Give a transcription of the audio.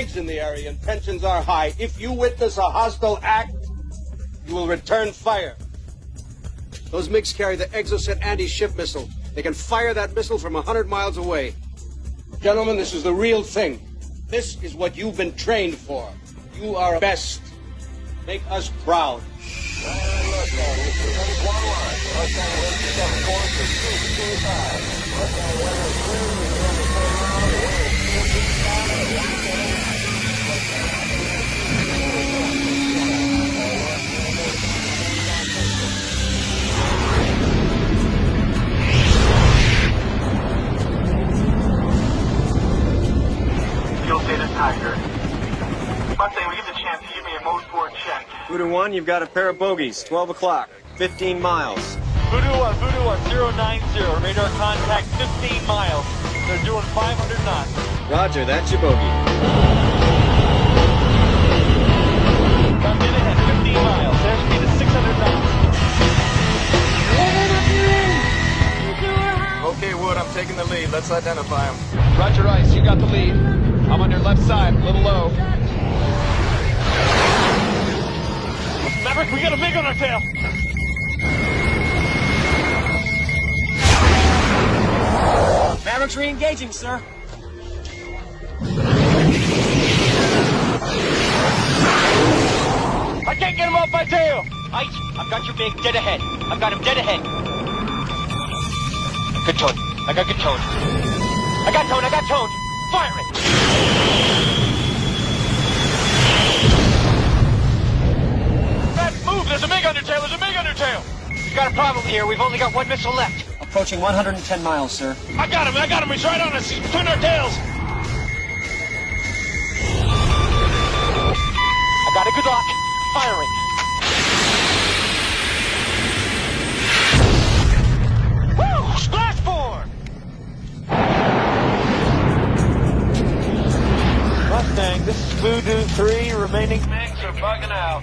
AIDS in the area and tensions are high. If you witness a hostile act, you will return fire. Those MiGs carry the Exocet anti-ship missile. They can fire that missile from 100 miles away. Gentlemen, this is the real thing. This is what you've been trained for. You are best. Make us proud. Fuel status Tiger. Mustang, we get the chance to give me a mode 4 check. Voodoo 1, you've got a pair of bogeys. 12 o'clock. 15 miles. Voodoo 1, 090. Radar contact 15 miles. They're doing 500 knots. Roger, that's your bogey. Come in ahead, 15 miles. Airspeed is 600 knots. Okay, Wood, I'm taking the lead. Let's identify him. Roger, Ice, you got the lead. I'm on your left side, a little low. Maverick, we got a MiG on our tail. Maverick's re-engaging, sir. I can't get him off my tail. Ice, I've got your MiG dead ahead. I've got him dead ahead. Good tone. I got good tone. I got tone. Fire it. Let's move. There's a MiG on your tail. We've got a problem here. We've only got one missile left. Approaching 110 miles, sir. I got him. He's right on us. He's between our tails. I got a good lock. Firing. Woo! Splashboard! Mustang, this is Voodoo 3. Remaining MiGs are bugging out.